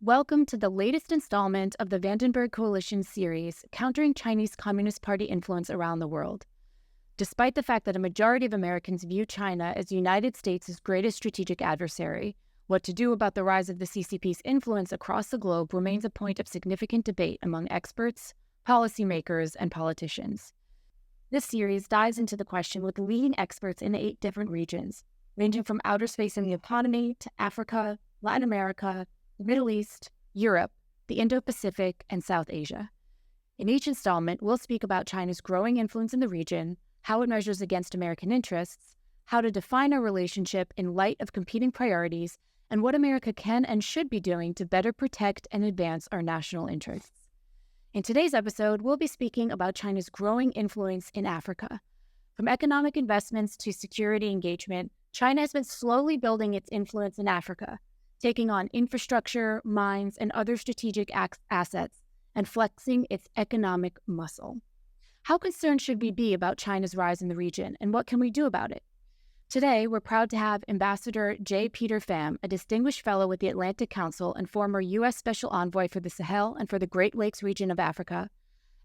Welcome to the latest installment of the Vandenberg Coalition series, Countering Chinese Communist Party Influence Around the World. Despite the fact that a majority of Americans view China as the United States' greatest strategic adversary, what to do about the rise of the CCP's influence across the globe remains a point of significant debate among experts, policymakers, and politicians. This series dives into the question with leading experts in 8 different regions, ranging from outer space and the economy to Africa, Latin America, the Middle East, Europe, the Indo-Pacific, and South Asia. In each installment, we'll speak about China's growing influence in the region, how it measures against American interests, how to define our relationship in light of competing priorities, and what America can and should be doing to better protect and advance our national interests. In today's episode, we'll be speaking about China's growing influence in Africa. From economic investments to security engagement, China has been slowly building its influence in Africa, taking on infrastructure, mines, and other strategic assets, and flexing its economic muscle. How concerned should we be about China's rise in the region, and what can we do about it? Today, we're proud to have Ambassador J. Peter Pham, a distinguished fellow with the Atlantic Council and former U.S. Special Envoy for the Sahel and for the Great Lakes region of Africa,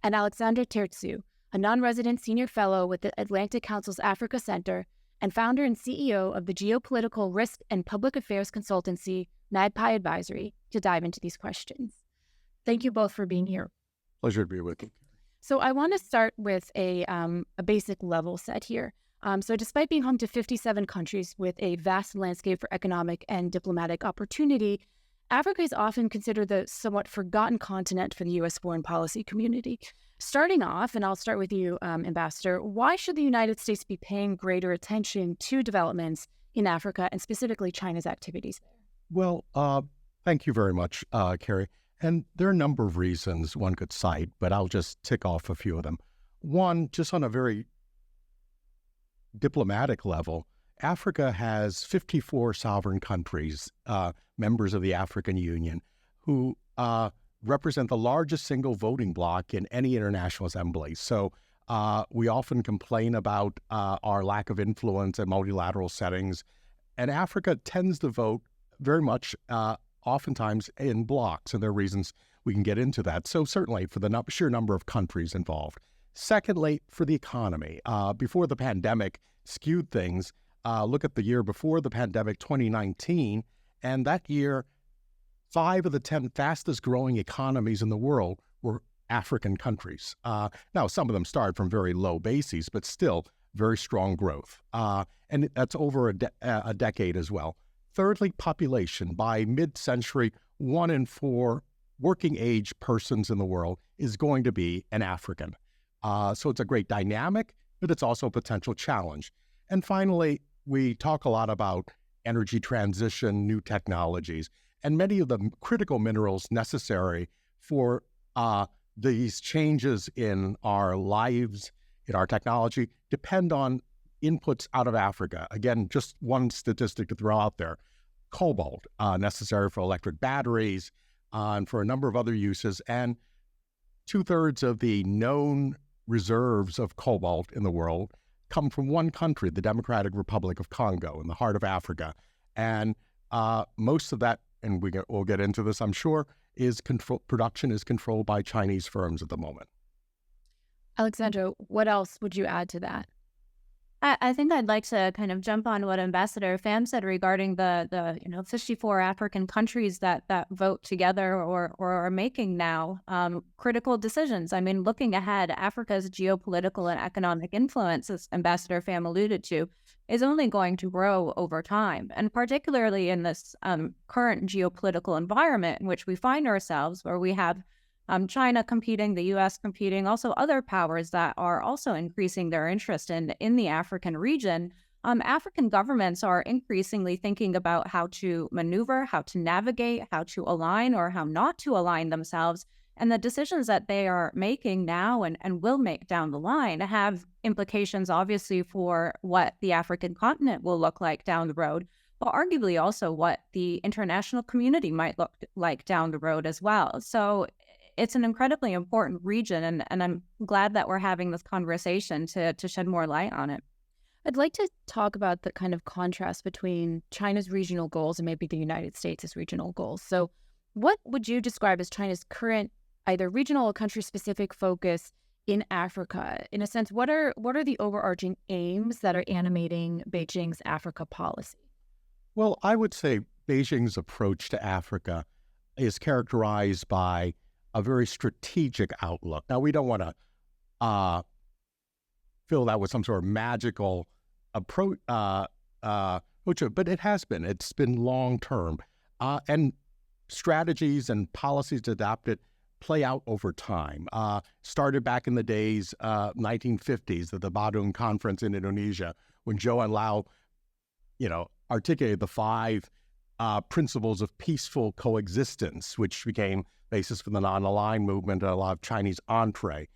and Aleksandra Tirziu, a non-resident senior fellow with the Atlantic Council's Africa Center and founder and CEO of the Geopolitical Risk and Public Affairs consultancy, MAGPIE Advisory, to dive into these questions. Thank you both for being here. Pleasure to be with you. So I want to start with a basic level set here. So despite being home to 57 countries with a vast landscape for economic and diplomatic opportunity, Africa is often considered the somewhat forgotten continent for the U.S. foreign policy community. Starting off, and I'll start with you, Ambassador, why should the United States be paying greater attention to developments in Africa and specifically China's activities there? Well, thank you very much, Carrie. And there are a number of reasons one could cite, but I'll just tick off a few of them. One, just on a very diplomatic level, Africa has 54 sovereign countries, members of the African Union, who represent the largest single voting bloc in any international assembly. So we often complain about our lack of influence in multilateral settings, and Africa tends to vote very much oftentimes in blocs, and there are reasons we can get into that. So certainly for the sheer number of countries involved. Secondly, for the economy. Before the pandemic skewed things, look at the year before the pandemic, 2019, and that year, 5 of the 10 fastest growing economies in the world were African countries. Now, some of them started from very low bases, but still very strong growth. And that's over a decade as well. Thirdly, population. By mid-century, 1 in 4 working age persons in the world is going to be an African. So it's a great dynamic, but it's also a potential challenge. And finally, we talk a lot about energy transition, new technologies, and many of the critical minerals necessary for these changes in our lives, in our technology, depend on inputs out of Africa. Again, just one statistic to throw out there. Cobalt, necessary for electric batteries, and for a number of other uses. And 2/3 of the known reserves of cobalt in the world come from one country, the Democratic Republic of Congo, in the heart of Africa. And most of that, and we'll get into this, I'm sure, production is controlled by Chinese firms at the moment. Aleksandra, what else would you add to that? I think I'd like to kind of jump on what Ambassador Pham said regarding the 54 African countries that vote together or are making now critical decisions. I mean, looking ahead, Africa's geopolitical and economic influence, as Ambassador Pham alluded to, is only going to grow over time. And particularly in this current geopolitical environment in which we find ourselves, where we have China competing, the U.S. competing, also other powers that are also increasing their interest in the African region. African governments are increasingly thinking about how to maneuver, how to navigate, how to align, or how not to align themselves. And the decisions that they are making now and will make down the line have implications, obviously, for what the African continent will look like down the road, but arguably also what the international community might look like down the road as well. So it's an incredibly important region, and I'm glad that we're having this conversation to shed more light on it. I'd like to talk about the kind of contrast between China's regional goals and maybe the United States' regional goals. So What would you describe as China's current either regional or country-specific focus in Africa? In a sense, what are the overarching aims that are animating Beijing's Africa policy? Well, I would say Beijing's approach to Africa is characterized by a very strategic outlook. Now, we don't want to fill that with some sort of magical approach, but it has been. It's been long term, and strategies and policies adopted play out over time. Started back in the days, 1950s, at the Bandung Conference in Indonesia, when Zhou Enlai, articulated the five principles of peaceful coexistence, which became basis for the non-aligned movement and a lot of Chinese entree,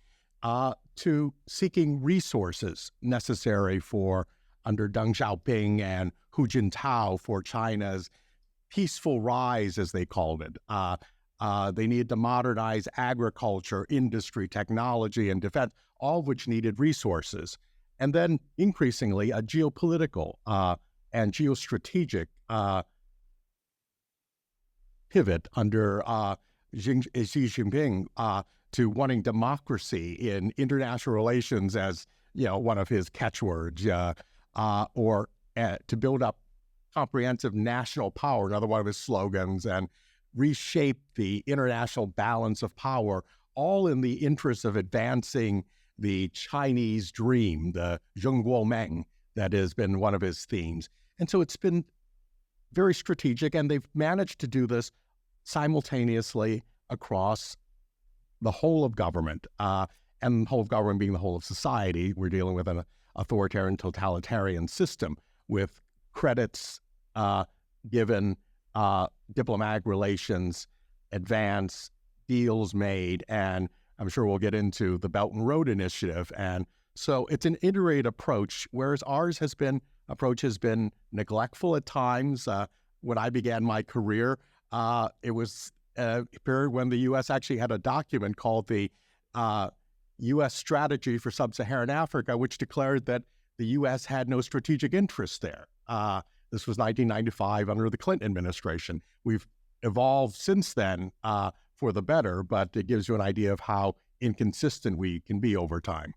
to seeking resources necessary for, under Deng Xiaoping and Hu Jintao, for China's peaceful rise, as they called it. They needed to modernize agriculture, industry, technology, and defense, all of which needed resources. And then increasingly a geopolitical and geostrategic pivot under Xi Jinping to wanting democracy in international relations as one of his catchwords, or to build up comprehensive national power, another one of his slogans, and reshape the international balance of power, all in the interest of advancing the Chinese dream, the Zhongguomeng, that has been one of his themes. And so it's been very strategic, and they've managed to do this simultaneously across the whole of government, and the whole of government being the whole of society. We're dealing with an authoritarian, totalitarian system with credits given, diplomatic relations advance, deals made, and I'm sure we'll get into the Belt and Road Initiative. And so it's an iterated approach, whereas ours has been neglectful at times. When I began my career, it was a period when the U.S. actually had a document called the U.S. Strategy for Sub-Saharan Africa, which declared that the U.S. had no strategic interest there. This was 1995 under the Clinton administration. We've evolved since then for the better, but it gives you an idea of how inconsistent we can be over time.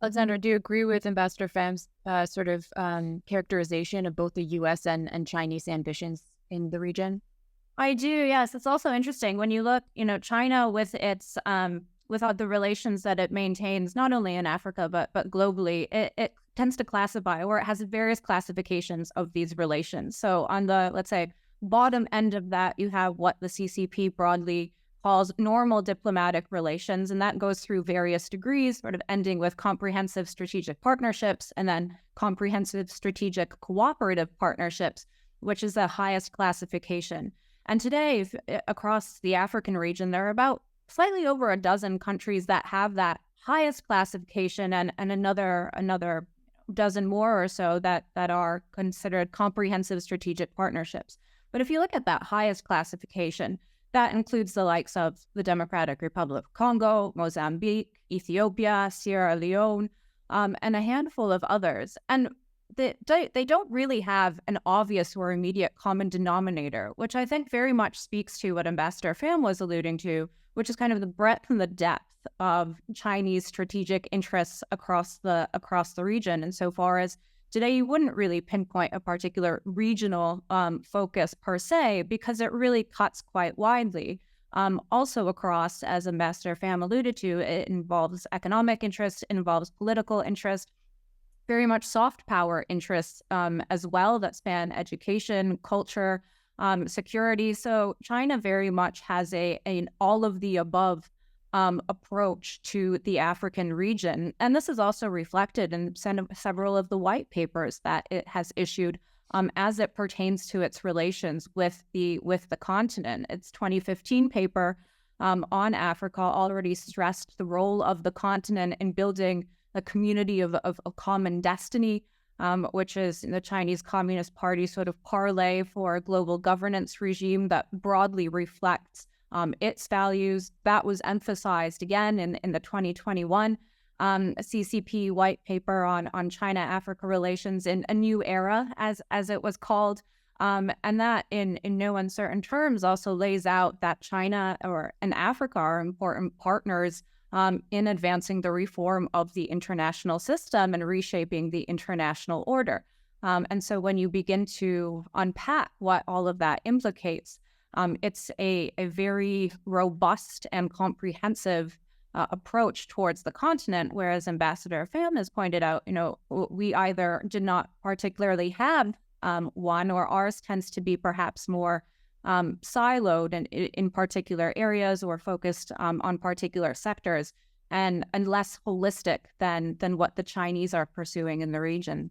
Aleksandra, do you agree with Ambassador Pham's characterization of both the U.S. and Chinese ambitions in the region? I do, yes. It's also interesting when you look, China with its without the relations that it maintains, not only in Africa, but globally, it tends to classify, or it has various classifications of these relations. So on the, let's say, bottom end of that, you have what the CCP broadly calls normal diplomatic relations, and that goes through various degrees, sort of ending with comprehensive strategic partnerships and then comprehensive strategic cooperative partnerships, which is the highest classification. And today, across the African region, there are about slightly over a dozen countries that have that highest classification, and another dozen more or so that are considered comprehensive strategic partnerships. But if you look at that highest classification, that includes the likes of the Democratic Republic of Congo, Mozambique, Ethiopia, Sierra Leone, and a handful of others. And they don't really have an obvious or immediate common denominator, which I think very much speaks to what Ambassador Pham was alluding to, which is kind of the breadth and the depth of Chinese strategic interests across the region. And so far as today, you wouldn't really pinpoint a particular regional focus per se, because it really cuts quite widely. Also across, as Ambassador Pham alluded to, it involves economic interest, it involves political interest, very much soft power interests as well that span education, culture, security. So China very much has an all of the above approach to the African region. And this is also reflected in several of the white papers that it has issued as it pertains to its relations with the continent. Its 2015 paper on Africa already stressed the role of the continent in building a community of a common destiny, which is the Chinese Communist Party sort of parlay for a global governance regime that broadly reflects its values. That was emphasized again in the 2021 CCP white paper on China-Africa relations in a new era, as it was called. And that in no uncertain terms also lays out that China and Africa are important partners in advancing the reform of the international system and reshaping the international order. And so when you begin to unpack what all of that implicates, it's a very robust and comprehensive approach towards the continent, whereas Ambassador Pham has pointed out, we either did not particularly have one, or ours tends to be perhaps more siloed in particular areas or focused on particular sectors, and less holistic than what the Chinese are pursuing in the region.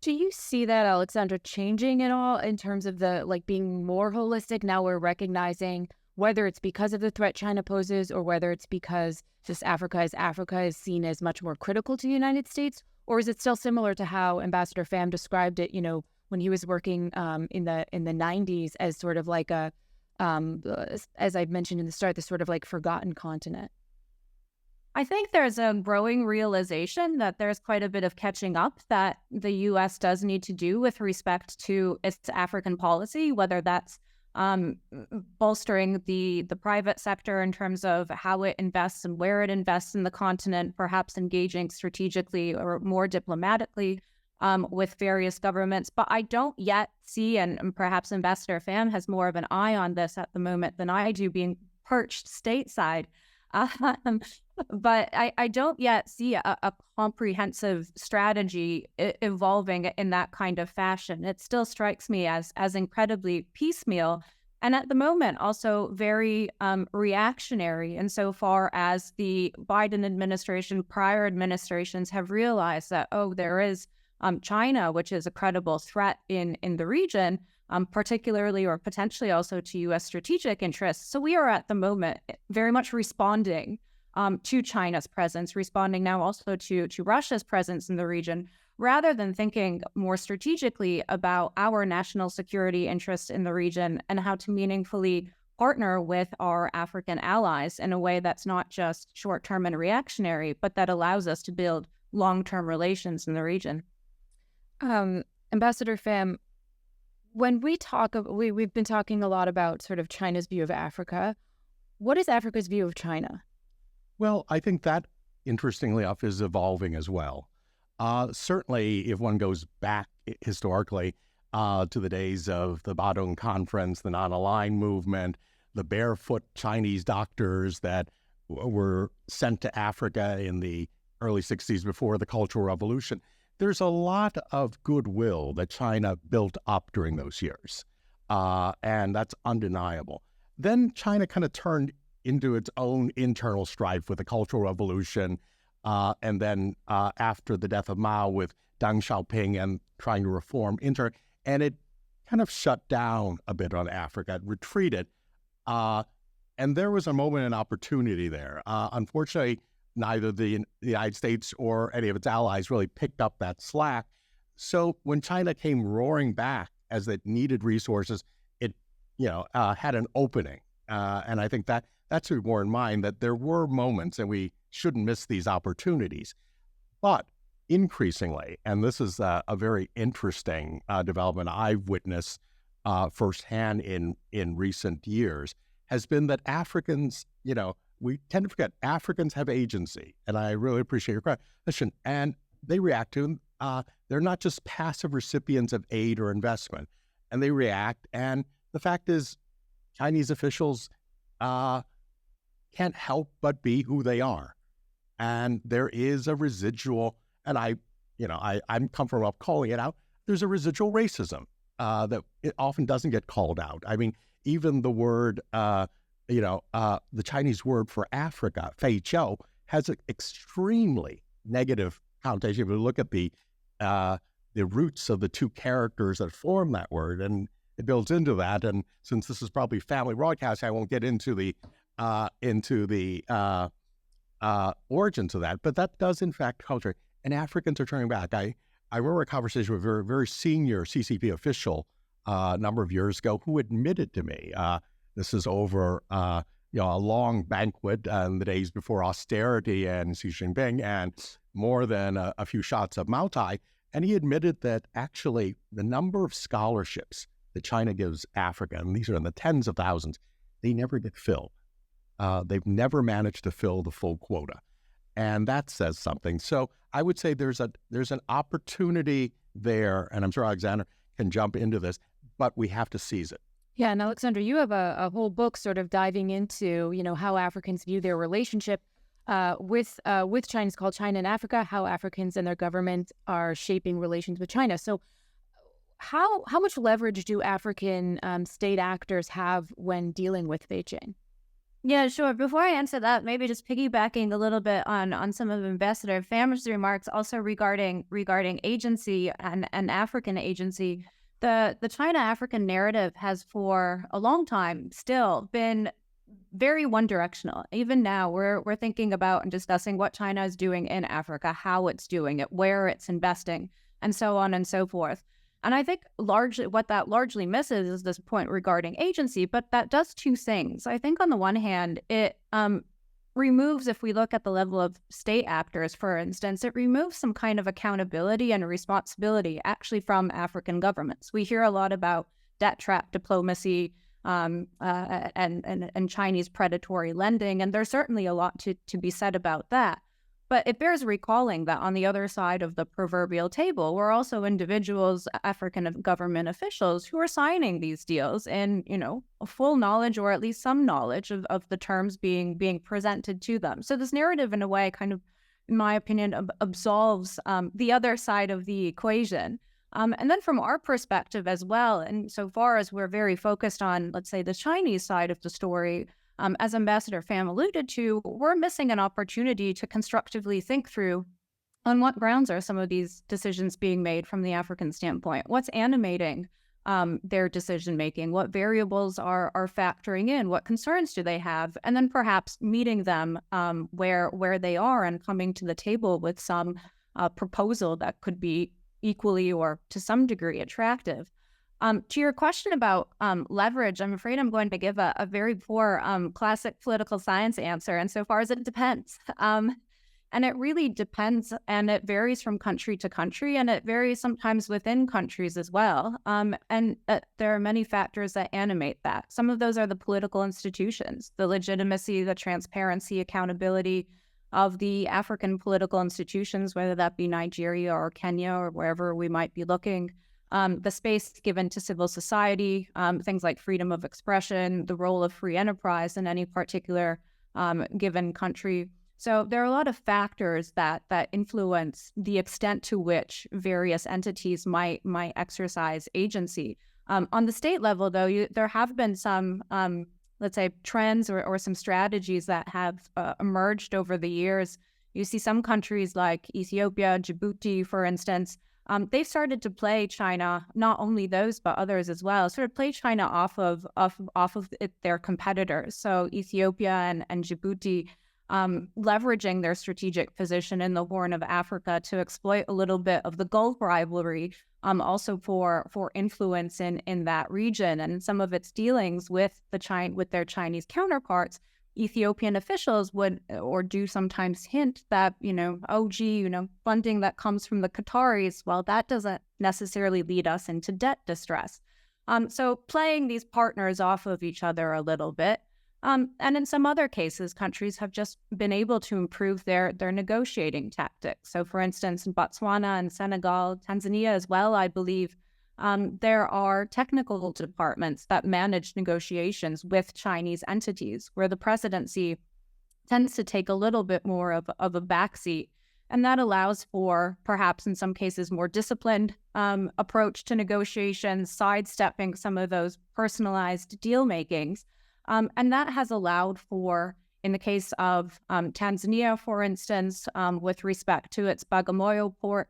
Do you see that, Aleksandra, changing at all in terms of the being more holistic? Now we're recognizing whether it's because of the threat China poses or whether it's because just Africa is seen as much more critical to the United States, or is it still similar to how Ambassador Pham described it, when he was working in the 90s as sort of like a, as I mentioned in the start, this sort of forgotten continent? I think there's a growing realization that there's quite a bit of catching up that the U.S. does need to do with respect to its African policy, whether that's bolstering the private sector in terms of how it invests and where it invests in the continent, perhaps engaging strategically or more diplomatically with various governments. But I don't yet see, and perhaps Ambassador Pham has more of an eye on this at the moment than I do, being perched stateside. But I don't yet see a comprehensive strategy evolving in that kind of fashion. It still strikes me as incredibly piecemeal, and at the moment also very reactionary insofar as the Biden administration, prior administrations have realized that, there is China, which is a credible threat in the region, particularly or potentially also to U.S. strategic interests. So we are at the moment very much responding to China's presence, responding now also to Russia's presence in the region, rather than thinking more strategically about our national security interests in the region and how to meaningfully partner with our African allies in a way that's not just short-term and reactionary, but that allows us to build long-term relations in the region. Ambassador Pham, when we talk, we've been talking a lot about sort of China's view of Africa. What is Africa's view of China? Well, I think that, interestingly enough, is evolving as well. Certainly, if one goes back historically to the days of the Badong Conference, the non-aligned movement, the barefoot Chinese doctors that were sent to Africa in the early 60s before the Cultural Revolution, there's a lot of goodwill that China built up during those years, and that's undeniable. Then China kind of turned into its own internal strife with the Cultural Revolution, and then after the death of Mao with Deng Xiaoping and trying to reform and it kind of shut down a bit on Africa, it retreated, and there was a moment in opportunity there. Unfortunately, neither the United States or any of its allies really picked up that slack. So when China came roaring back as it needed resources, it had an opening, and I think that's to be borne in mind that there were moments, and we shouldn't miss these opportunities. But increasingly, and this is a very interesting development I've witnessed firsthand in recent years, has been that Africans, we tend to forget Africans have agency, and I really appreciate your question. And they react to, they're not just passive recipients of aid or investment, and they react. And the fact is, Chinese officials can't help but be who they are. And there is a residual, and I'm comfortable enough calling it out, there's a residual racism that it often doesn't get called out. I mean, even the word, the Chinese word for Africa, fei jiao, has an extremely negative connotation. If you look at the roots of the two characters that form that word, and it builds into that. And since this is probably family broadcast, I won't get into the origins of that, but that does in fact culture. And Africans are turning back. I remember a conversation with a very, very senior CCP official a number of years ago who admitted to me, this is over a long banquet in the days before austerity and Xi Jinping, and more than a few shots of Mao Tai, and he admitted that actually the number of scholarships that China gives Africa, and these are in the tens of thousands, they never get filled. They've never managed to fill the full quota. And that says something. So I would say there's an opportunity there, and I'm sure Aleksandra can jump into this, but we have to seize it. Yeah, and Aleksandra, you have a whole book sort of diving into, how Africans view their relationship with China. It's called China and Africa, how Africans and their government are shaping relations with China. So how much leverage do African state actors have when dealing with Beijing? Yeah, sure. Before I answer that, maybe just piggybacking a little bit on some of Ambassador Pham's remarks, also regarding agency and African agency. The China-African narrative has for a long time still been very one-directional. Even now, we're thinking about and discussing what China is doing in Africa, how it's doing it, where it's investing, and so on and so forth. And I think what that largely misses is this point regarding agency, but that does two things. I think on the one hand, it removes, if we look at the level of state actors, for instance, it removes some kind of accountability and responsibility actually from African governments. We hear a lot about debt trap diplomacy and Chinese predatory lending, and there's certainly a lot to be said about that. But it bears recalling that on the other side of the proverbial table were also individuals, African government officials, who are signing these deals in, a full knowledge or at least some knowledge of the terms being presented to them. So this narrative, in a way, kind of, in my opinion, absolves the other side of the equation. And then from our perspective as well, and so far as we're very focused on, let's say, the Chinese side of the story, as Ambassador Pham alluded to, we're missing an opportunity to constructively think through on what grounds are some of these decisions being made from the African standpoint. What's animating their decision-making? What variables are factoring in? What concerns do they have? And then perhaps meeting them where they are and coming to the table with some proposal that could be equally or to some degree attractive. To your question about leverage, I'm afraid I'm going to give a very poor classic political science answer, and so far as it depends. And it really depends, and it varies from country to country, and it varies sometimes within countries as well. And there are many factors that animate that. Some of those are the political institutions, the legitimacy, the transparency, accountability of the African political institutions, whether that be Nigeria or Kenya or wherever we might be looking. The space given to civil society, things like freedom of expression, the role of free enterprise in any particular given country. So there are a lot of factors that influence the extent to which various entities might exercise agency. On the state level, though, there have been some, let's say, trends or some strategies that have emerged over the years. You see some countries like Ethiopia, Djibouti, for instance, they started to play China, not only those, but others as well, sort of play China off of their competitors. So Ethiopia and Djibouti leveraging their strategic position in the Horn of Africa to exploit a little bit of the Gulf rivalry, also for influence in that region. And some of its dealings with their Chinese counterparts, Ethiopian officials would or do sometimes hint that, funding that comes from the Qataris, well, that doesn't necessarily lead us into debt distress. So playing these partners off of each other a little bit. And in some other cases, countries have just been able to improve their negotiating tactics. So, for instance, in Botswana and Senegal, Tanzania as well, I believe, there are technical departments that manage negotiations with Chinese entities, where the presidency tends to take a little bit more of a backseat. And that allows for, perhaps in some cases, more disciplined approach to negotiations, sidestepping some of those personalized deal makings. And that has allowed for, in the case of Tanzania, for instance, with respect to its Bagamoyo port,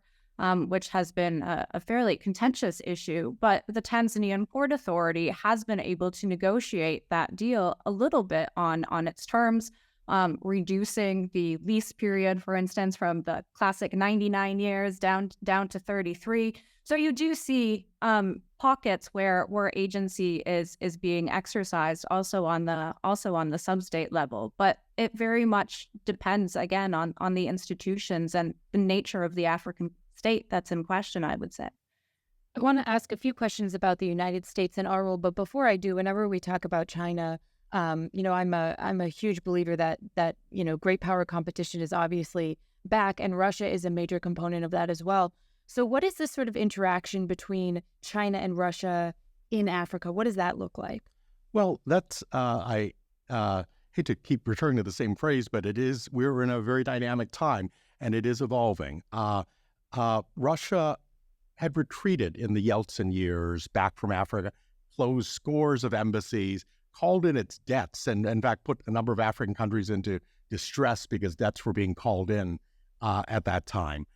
which has been a fairly contentious issue, but the Tanzanian Port Authority has been able to negotiate that deal a little bit on its terms, reducing the lease period, for instance, from the classic 99 years down to 33. So you do see pockets where agency is being exercised also on the sub-state level, but it very much depends again on the institutions and the nature of the African state that's in question, I would say. I want to ask a few questions about the United States and our role, but before I do, whenever we talk about China, I'm a huge believer that great power competition is obviously back, and Russia is a major component of that as well. So, what is this sort of interaction between China and Russia in Africa? What does that look like? Well, that's I hate to keep returning to the same phrase, but we're in a very dynamic time, and it is evolving. Russia had retreated in the Yeltsin years back from Africa, closed scores of embassies, called in its debts, and in fact put a number of African countries into distress because debts were being called in at that time.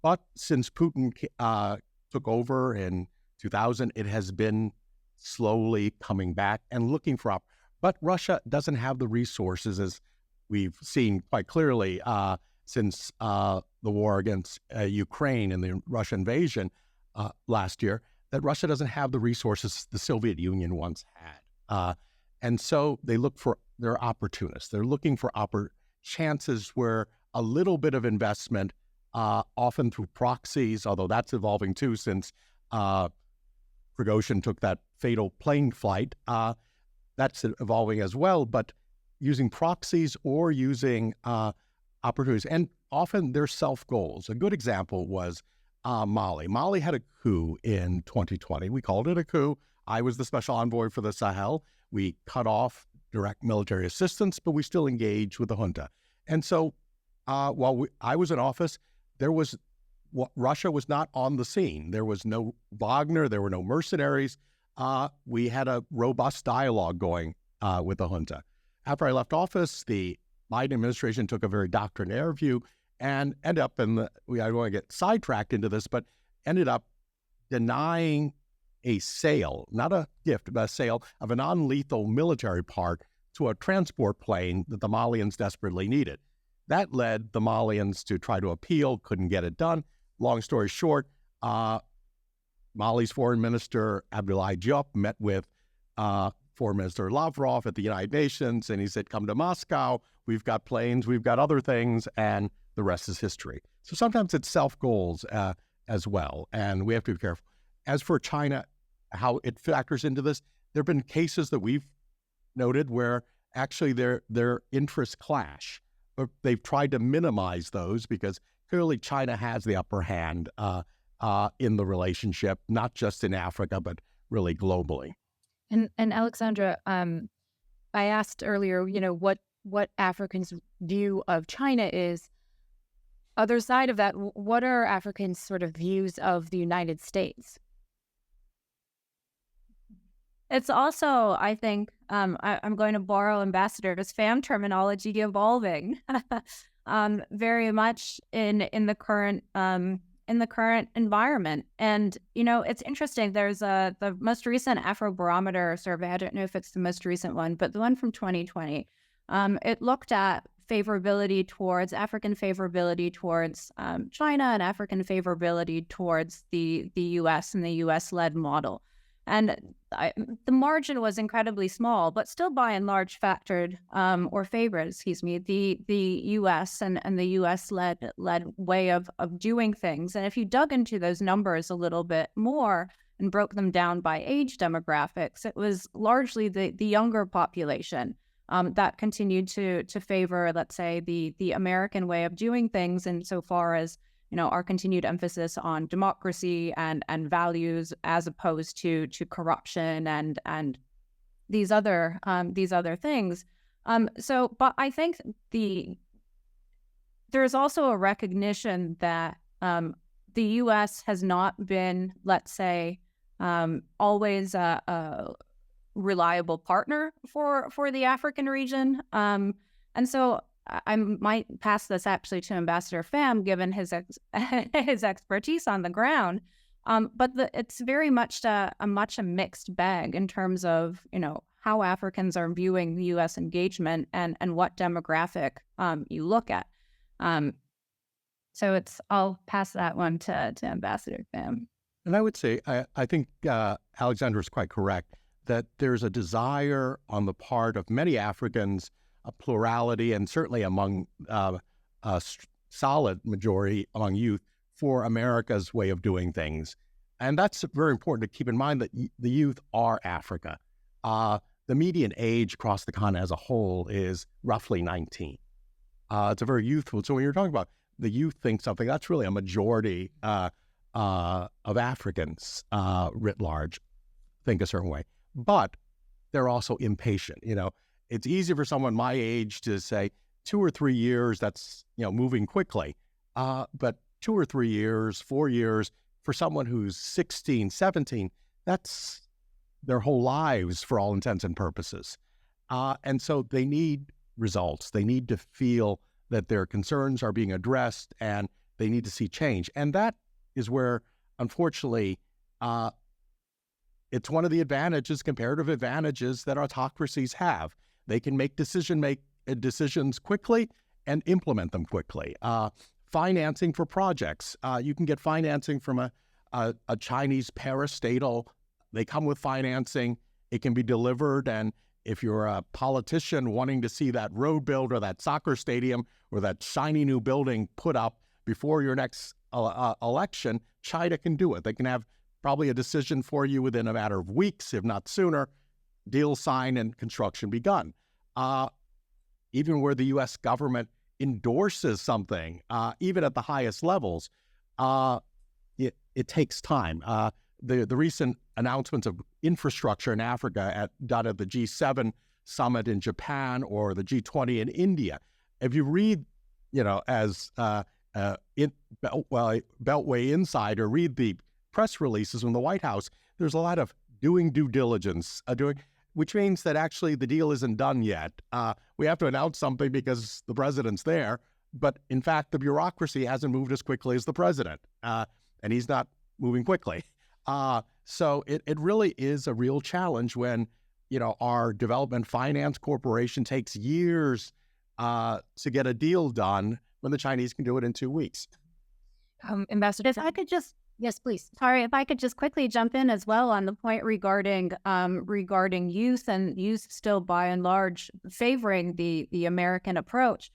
But since Putin took over in 2000, it has been slowly coming back and looking for but Russia doesn't have the resources, as we've seen quite clearly since the war against Ukraine and the Russian invasion last year, that Russia doesn't have the resources the Soviet Union once had. And so they're opportunists. They're looking for chances where a little bit of investment, often through proxies, although that's evolving too since Prigozhin took that fatal plane flight. That's evolving as well, but using proxies or using opportunities. And often they're self-goals. A good example was Mali. Mali had a coup in 2020. We called it a coup. I was the special envoy for the Sahel. We cut off direct military assistance, but we still engaged with the junta. And so while I was in office, Russia was not on the scene. There was no Wagner. There were no mercenaries. We had a robust dialogue going with the junta. After I left office, the Biden administration took a very doctrinaire view and ended up I don't want to get sidetracked into this, but ended up denying a sale, not a gift, but a sale of a non-lethal military part to a transport plane that the Malians desperately needed. That led the Malians to try to appeal, couldn't get it done. Long story short, Mali's foreign minister, Abdoulaye Diop, met with Foreign Minister Lavrov at the United Nations, and he said, come to Moscow, we've got planes, we've got other things, and the rest is history. So sometimes it's self-goals as well, and we have to be careful. As for China, how it factors into this, there have been cases that we've noted where actually their interests clash, but they've tried to minimize those because clearly China has the upper hand in the relationship, not just in Africa, but really globally. And Aleksandra, I asked earlier, what Africans' view of China is. Other side of that, what are Africans' sort of views of the United States? It's also, I think, I'm going to borrow Ambassador's Pham terminology, evolving, very much in the current environment. And it's interesting. There's the most recent Afrobarometer survey. I don't know if it's the most recent one, but the one from 2020. It looked at African favorability towards China and African favorability towards the U.S. and the U.S.-led model. And the margin was incredibly small, but still by and large favored, the U.S. and the U.S.-led way of doing things. And if you dug into those numbers a little bit more and broke them down by age demographics, it was largely the younger population that continued to favor, let's say, the American way of doing things insofar as our continued emphasis on democracy and values as opposed to corruption and these other things. But I think there's also a recognition that the U.S. has not been, let's say, always a reliable partner for the African region, and so I might pass this actually to Ambassador Pham, given his expertise on the ground. But it's very much a mixed bag in terms of how Africans are viewing the U.S. engagement and what demographic you look at. So I'll pass that one to Ambassador Pham. And I would say I think Aleksandra is quite correct that there's a desire on the part of many Africans, a plurality, and certainly among a solid majority among youth, for America's way of doing things. And that's very important to keep in mind that the youth are Africa. The median age across the continent as a whole is roughly 19. It's a very youthful. So when you're talking about the youth think something, that's really a majority of Africans writ large think a certain way. But they're also impatient. It's easy for someone my age to say 2 or 3 years, that's, moving quickly. But 2 or 3 years, 4 years, for someone who's 16, 17, that's their whole lives for all intents and purposes. And so they need results. They need to feel that their concerns are being addressed and they need to see change. And that is where, unfortunately, it's one of the comparative advantages that autocracies have. They can make decisions quickly and implement them quickly. Financing for projects. You can get financing from a Chinese parastatal. They come with financing. It can be delivered. And if you're a politician wanting to see that road built or that soccer stadium or that shiny new building put up before your next election, China can do it. They can have probably a decision for you within a matter of weeks, if not sooner, deal signed and construction begun. Even where the U.S. government endorses something, even at the highest levels, it takes time. The recent announcements of infrastructure in Africa done at the G7 summit in Japan or the G20 in India, if you read, as Beltway Insider, read the press releases from the White House, there's a lot of doing due diligence, which means that actually the deal isn't done yet. We have to announce something because the president's there, but in fact, the bureaucracy hasn't moved as quickly as the president, and he's not moving quickly. So it really is a real challenge when, our development finance corporation takes years to get a deal done when the Chinese can do it in 2 weeks. Ambassador, If I could just yes, please. Sorry, if I could just quickly jump in as well on the point regarding youth and youth still by and large favoring the American approach.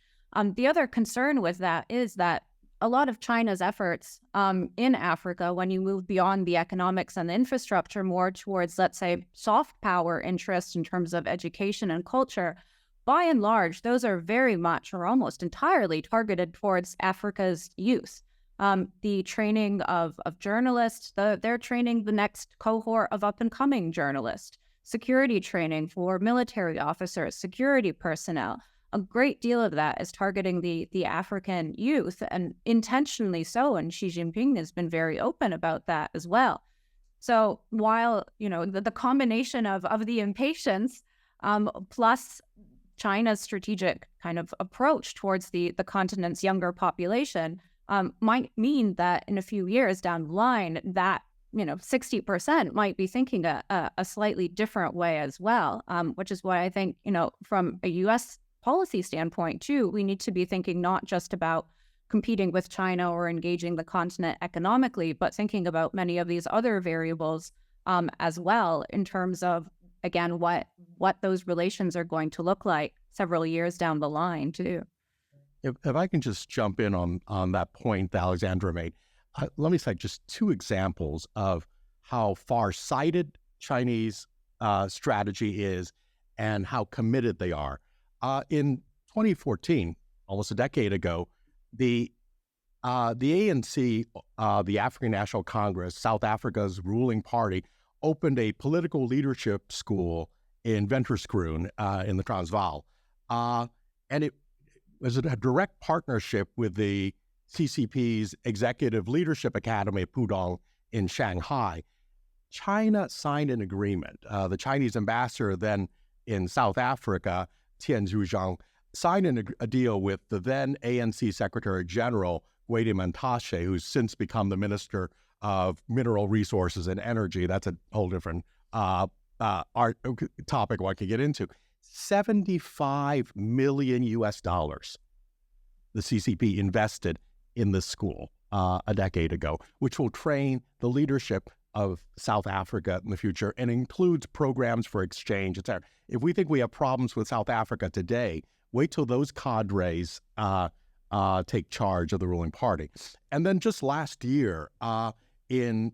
The other concern with that is that a lot of China's efforts in Africa, when you move beyond the economics and the infrastructure more towards, let's say, soft power interests in terms of education and culture, by and large, those are very much or almost entirely targeted towards Africa's youth. The training of journalists, they're training the next cohort of up-and-coming journalists, security training for military officers, security personnel. A great deal of that is targeting the African youth, and intentionally so, and Xi Jinping has been very open about that as well. So while, the combination of the impatience plus China's strategic kind of approach towards the continent's younger population might mean that in a few years down the line, that 60% might be thinking a slightly different way as well, which is why I think, from a U.S. policy standpoint too, we need to be thinking not just about competing with China or engaging the continent economically, but thinking about many of these other variables as well in terms of, again, what those relations are going to look like several years down the line too. If I can just jump in on that point that Aleksandra made, let me cite just 2 examples of how far-sighted Chinese strategy is and how committed they are. In 2014, almost a decade ago, the ANC, the African National Congress, South Africa's ruling party, opened a political leadership school in Venterskroon in the Transvaal. And it was a direct partnership with the CCP's Executive Leadership Academy at Pudong in Shanghai. China signed an agreement. The Chinese ambassador then in South Africa, Tian Zhujiang, signed a deal with the then ANC Secretary General, Gwede Mantashe, who's since become the Minister of Mineral Resources and Energy. That's a whole different topic one could get into. $75 million the CCP invested in this school a decade ago, which will train the leadership of South Africa in the future and includes programs for exchange, etc. If we think we have problems with South Africa today, wait till those cadres take charge of the ruling party. And then just last year, in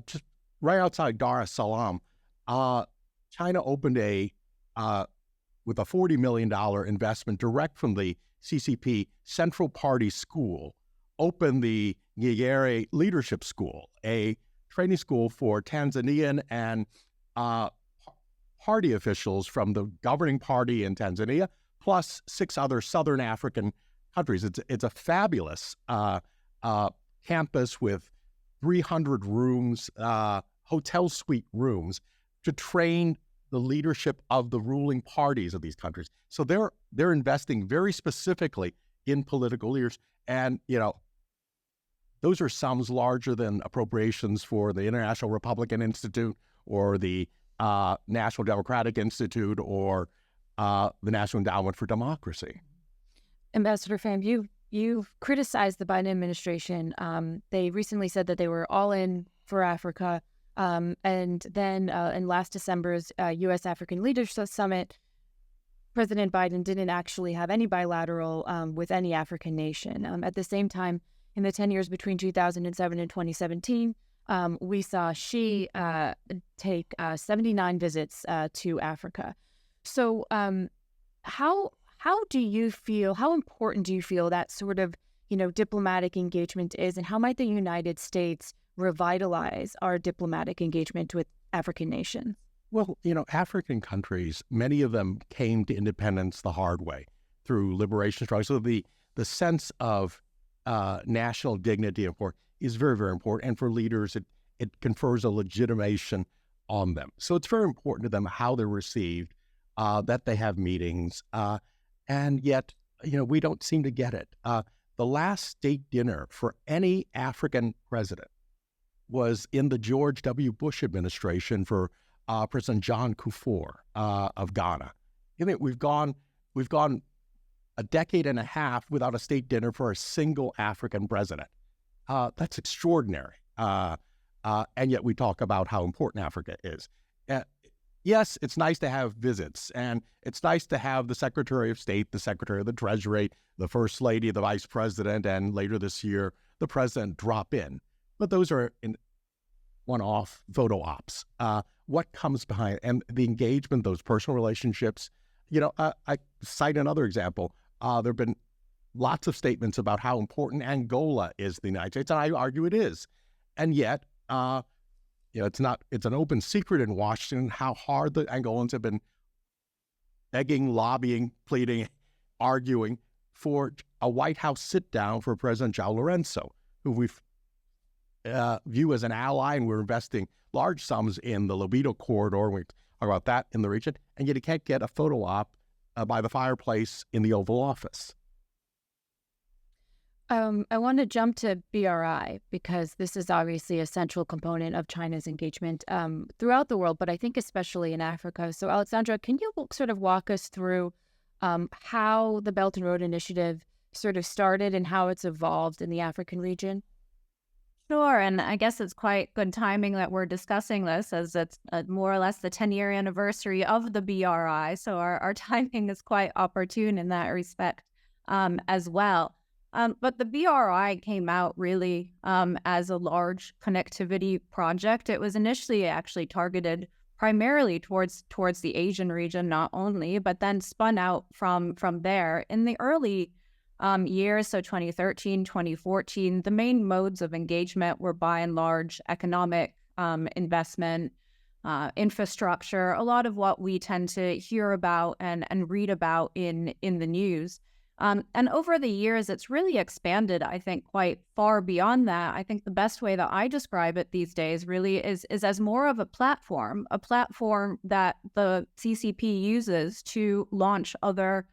just right outside Dar es Salaam, China opened with a $40 million investment direct from the CCP Central Party School, opened the Nyerere Leadership School, a training school for Tanzanian and party officials from the governing party in Tanzania, plus 6 other Southern African countries. It's a fabulous campus with 300 rooms, hotel suite rooms, to train the leadership of the ruling parties of these countries. So they're investing very specifically in political leaders, and those are sums larger than appropriations for the International Republican Institute or the National Democratic Institute or the National Endowment for Democracy. Ambassador Pham, you've criticized the Biden administration. They recently said that they were all in for Africa. And then in last December's U.S. African Leadership Summit, President Biden didn't actually have any bilateral with any African nation. At the same time, in the 10 years between 2007 and 2017, we saw Xi take 79 visits to Africa. So how important do you feel that sort of, diplomatic engagement is, and how might the United States revitalize our diplomatic engagement with African nations? Well, African countries, many of them came to independence the hard way through liberation struggles. So the sense of national dignity, of course, is very, very important. And for leaders, it confers a legitimation on them. So it's very important to them how they're received, that they have meetings. And yet, we don't seem to get it. The last state dinner for any African president was in the George W. Bush administration for President John Kufuor of Ghana. We've gone a decade and a half without a state dinner for a single African president. That's extraordinary. And yet we talk about how important Africa is. Yes, it's nice to have visits, and it's nice to have the Secretary of State, the Secretary of the Treasury, the First Lady, the Vice President, and later this year, the President drop in. But those are one-off photo ops. What comes behind, and the engagement, those personal relationships. I cite another example. There have been lots of statements about how important Angola is to the United States, and I argue it is. And yet, it's an open secret in Washington how hard the Angolans have been begging, lobbying, pleading, arguing for a White House sit-down for President João Lourenço, who we view as an ally, and we're investing large sums in the Lobito corridor. We talk about that in the region, and yet he can't get a photo op by the fireplace in the Oval Office. I want to jump to BRI because this is obviously a central component of China's engagement throughout the world, but I think especially in Africa. So, Aleksandra, can you sort of walk us through how the Belt and Road Initiative sort of started and how it's evolved in the African region? Sure, and I guess it's quite good timing that we're discussing this, as it's more or less the 10-year anniversary of the BRI, so our timing is quite opportune in that respect as well. But the BRI came out really as a large connectivity project. It was initially actually targeted primarily towards the Asian region, not only, but then spun out from there. In the early years, so 2013, 2014, the main modes of engagement were by and large economic investment, infrastructure, a lot of what we tend to hear about and read about in the news. And over the years, it's really expanded, I think, quite far beyond that. I think the best way that I describe it these days really is as more of a platform that the CCP uses to launch other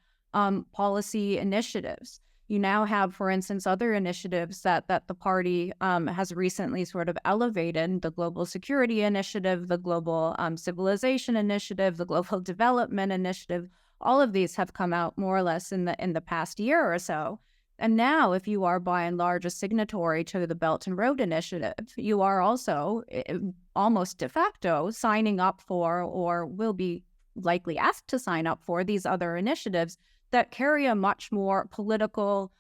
policy initiatives. You now have, for instance, other initiatives that the party has recently sort of elevated: the Global Security Initiative, the Global Civilization Initiative, the Global Development Initiative. All of these have come out more or less in the past year or so. And now, if you are by and large a signatory to the Belt and Road Initiative, you are also almost de facto signing up for, or will be likely asked to sign up for, these other initiatives that carry a much more political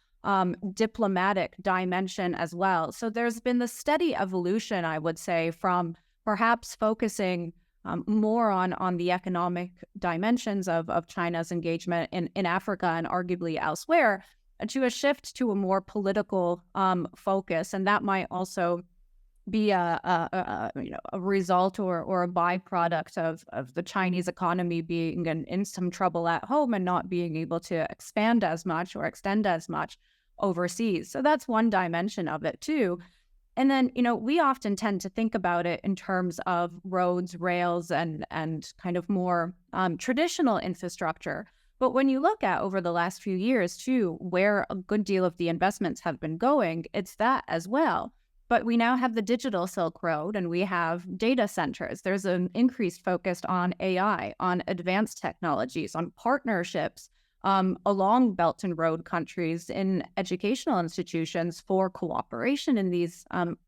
diplomatic dimension as well. So there's been the steady evolution, I would say, from perhaps focusing more on the economic dimensions of China's engagement in Africa and arguably elsewhere, to a shift to a more political focus. And that might also be a result or a byproduct of the Chinese economy being in some trouble at home and not being able to expand as much or extend as much overseas. So that's one dimension of it too. And then, we often tend to think about it in terms of roads, rails, and kind of more traditional infrastructure. But when you look at over the last few years too, where a good deal of the investments have been going, it's that as well. But we now have the digital Silk Road and we have data centers. There's an increased focus on AI, on advanced technologies, on partnerships along Belt and Road countries in educational institutions for cooperation in these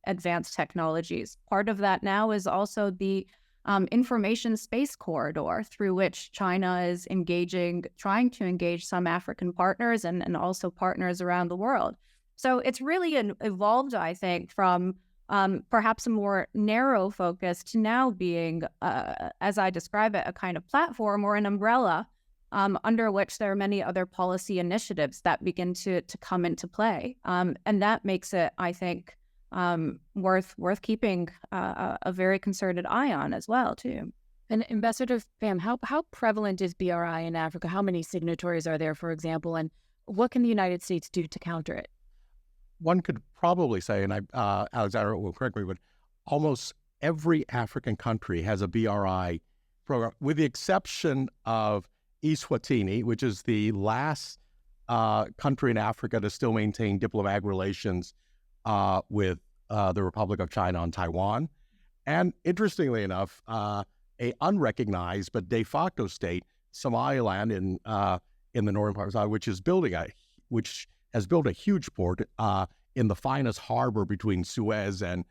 advanced technologies. Part of that now is also the information space corridor through which China is trying to engage some African partners and also partners around the world. So it's really evolved, I think, from perhaps a more narrow focus to now being, as I describe it, a kind of platform or an umbrella under which there are many other policy initiatives that begin to come into play. And that makes it, I think, worth keeping a very concerted eye on as well, too. And Ambassador Pham, how prevalent is BRI in Africa? How many signatories are there, for example, and what can the United States do to counter it? One could probably say, and Aleksandra will correct me, but almost every African country has a BRI program, with the exception of Eswatini, which is the last country in Africa to still maintain diplomatic relations with the Republic of China on Taiwan. And interestingly enough, a unrecognized but de facto state, Somaliland in the northern part of Somalia, which has built a huge port in the finest harbor between Suez and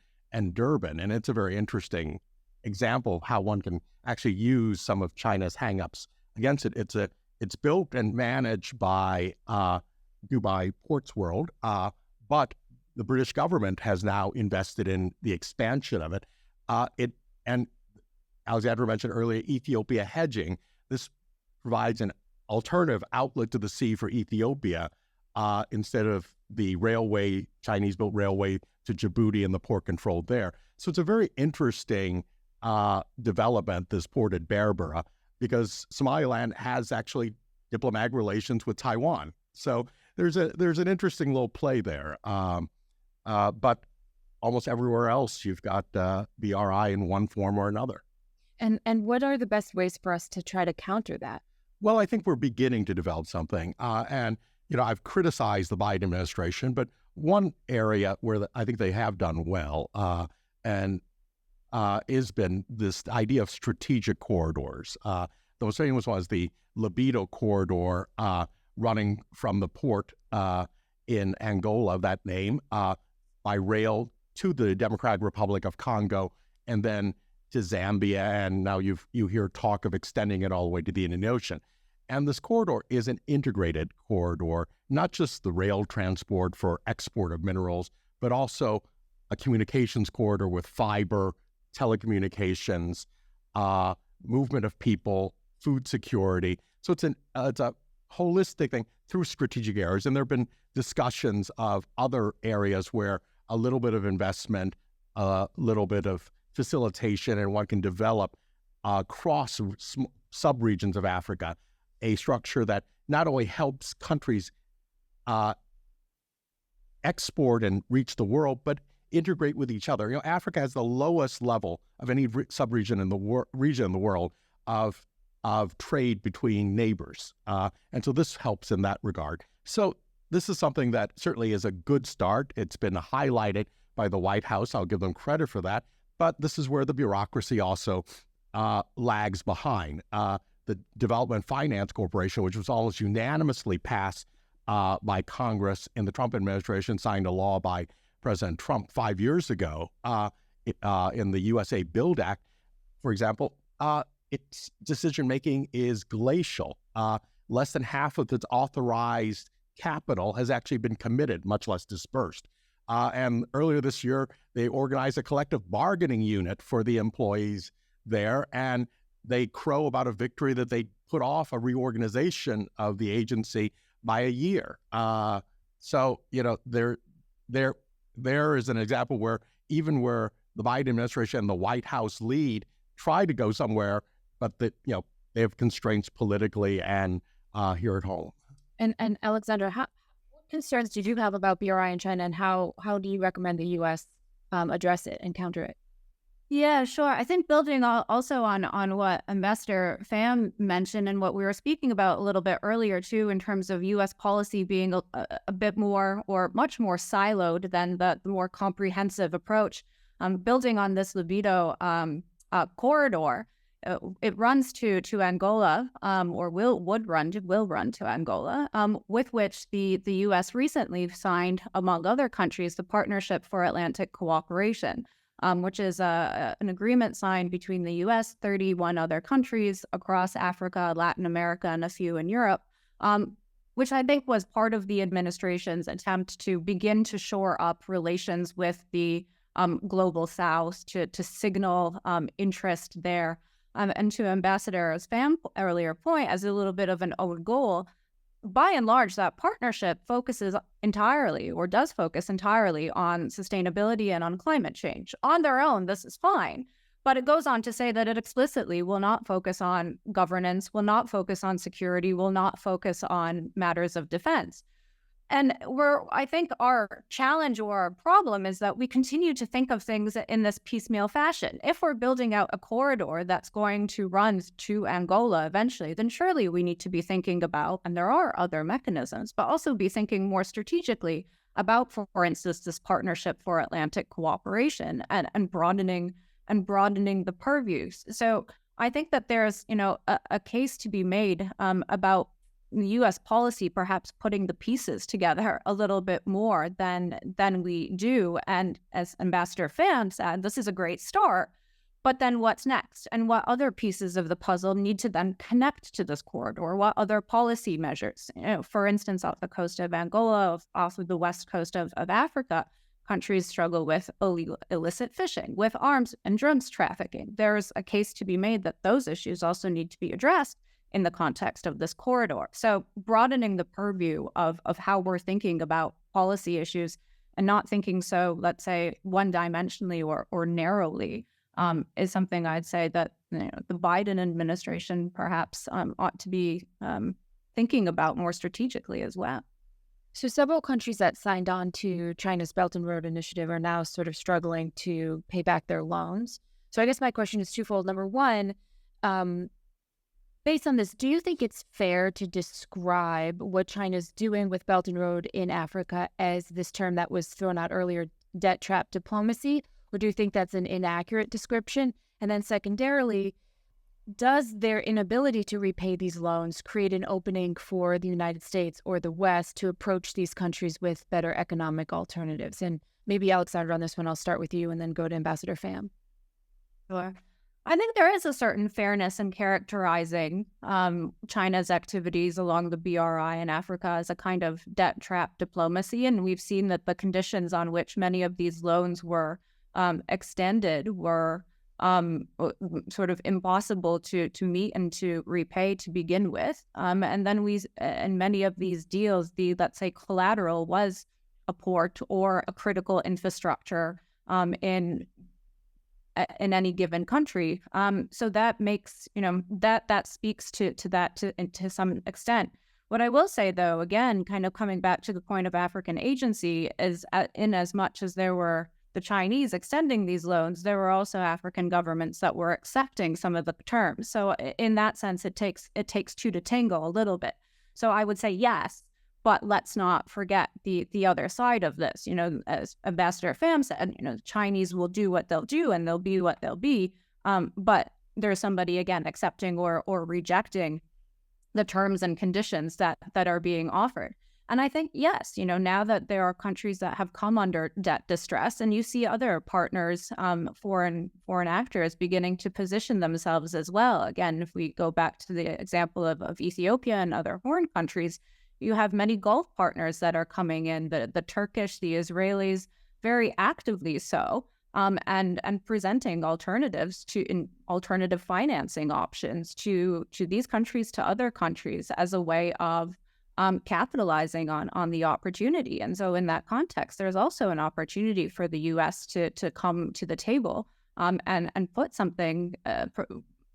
Durban. And it's a very interesting example of how one can actually use some of China's hangups against it. It's built and managed by Dubai Ports World, but the British government has now invested in the expansion of it. And Aleksandra mentioned earlier, Ethiopia hedging. This provides an alternative outlet to the sea for Ethiopia instead of the Chinese-built railway to Djibouti and the port controlled there. So it's a very interesting development, this port at Berbera, because Somaliland has actually diplomatic relations with Taiwan. So there's an interesting little play there. But almost everywhere else, you've got BRI in one form or another. And what are the best ways for us to try to counter that? Well, I think we're beginning to develop something. And I've criticized the Biden administration, but one area where I think they have done well has been this idea of strategic corridors. The most famous was the Libido corridor running from the port in Angola, that name, by rail to the Democratic Republic of Congo and then to Zambia. And now you hear talk of extending it all the way to the Indian Ocean. And this corridor is an integrated corridor, not just the rail transport for export of minerals, but also a communications corridor with fiber, telecommunications, movement of people, food security. So it's a holistic thing through strategic areas. And there have been discussions of other areas where a little bit of investment, a little bit of facilitation, and one can develop across sub-regions of Africa a structure that not only helps countries export and reach the world, but integrate with each other. Africa has the lowest level of any sub-region in the region in the world of trade between neighbors. And so this helps in that regard. So this is something that certainly is a good start. It's been highlighted by the White House. I'll give them credit for that. But this is where the bureaucracy also lags behind. The Development Finance Corporation, which was almost unanimously passed by Congress in the Trump administration, signed a law by President Trump 5 years ago in the USA Build Act, for example, its decision-making is glacial. Less than half of its authorized capital has actually been committed, much less dispersed. And earlier this year, they organized a collective bargaining unit for the employees there, and they crow about a victory that they put off a reorganization of the agency by a year. So, there is an example where even where the Biden administration and the White House lead try to go somewhere, but that they have constraints politically and here at home. And Aleksandra, what concerns did you have about BRI in China, and how do you recommend the U.S. address it and counter it? Yeah, sure. I think building also on what Ambassador Pham mentioned and what we were speaking about a little bit earlier too, in terms of U.S. policy being a bit more or much more siloed than the more comprehensive approach. Building on this libido corridor, it runs to Angola, or will run to Angola, with which the U.S. recently signed, among other countries, the Partnership for Atlantic Cooperation, which is an agreement signed between the U.S., 31 other countries across Africa, Latin America, and a few in Europe, which I think was part of the administration's attempt to begin to shore up relations with the global South, to signal interest there. And to Ambassador Pham's earlier point, as a little bit of an own goal, by and large, that partnership focuses entirely, or does focus entirely, on sustainability and on climate change. On their own, this is fine. But it goes on to say that it explicitly will not focus on governance, will not focus on security, will not focus on matters of defense. And I think our challenge or our problem is that we continue to think of things in this piecemeal fashion. If we're building out a corridor that's going to run to Angola eventually, then surely we need to be thinking about, and there are other mechanisms, but also be thinking more strategically about, for instance, this Partnership for Atlantic Cooperation and broadening the purviews. So I think that there's a case to be made about U.S. policy perhaps putting the pieces together a little bit more than we do. And as Ambassador Pham said, this is a great start, but then what's next? And what other pieces of the puzzle need to then connect to this corridor? What other policy measures? For instance, off the coast of Angola, off of the west coast of Africa, countries struggle with illicit fishing, with arms and drugs trafficking. There's a case to be made that those issues also need to be addressed in the context of this corridor. So broadening the purview of how we're thinking about policy issues and not thinking so, let's say, one-dimensionally or narrowly is something I'd say that the Biden administration perhaps ought to be thinking about more strategically as well. So several countries that signed on to China's Belt and Road Initiative are now sort of struggling to pay back their loans. So I guess my question is twofold. Number one, based on this, do you think it's fair to describe what China's doing with Belt and Road in Africa as this term that was thrown out earlier, debt trap diplomacy? Or do you think that's an inaccurate description? And then secondarily, does their inability to repay these loans create an opening for the United States or the West to approach these countries with better economic alternatives? And maybe, Aleksandra, on this one, I'll start with you and then go to Ambassador Pham. Sure. I think there is a certain fairness in characterizing China's activities along the BRI in Africa as a kind of debt trap diplomacy. And we've seen that the conditions on which many of these loans were extended were sort of impossible to meet and to repay to begin with. And then in many of these deals, let's say, collateral was a port or a critical infrastructure in any given country. So that makes, that speaks to that to some extent. What I will say, though, again, kind of coming back to the point of African agency, is in as much as there were the Chinese extending these loans, there were also African governments that were accepting some of the terms. So in that sense, it takes two to tango a little bit. So I would say yes, but let's not forget the other side of this. As Ambassador Pham said, the Chinese will do what they'll do and they'll be what they'll be. But there's somebody, again, accepting or rejecting the terms and conditions that are being offered. And I think, yes, now that there are countries that have come under debt distress, and you see other partners, foreign actors beginning to position themselves as well. Again, if we go back to the example of Ethiopia and other Horn countries, You have many Gulf partners that are coming in, the Turkish, the Israelis, very actively so, and presenting alternatives alternative financing options to these countries, to other countries, as a way of capitalizing on the opportunity. And so in that context, there's also an opportunity for the U.S. to come to the table and put something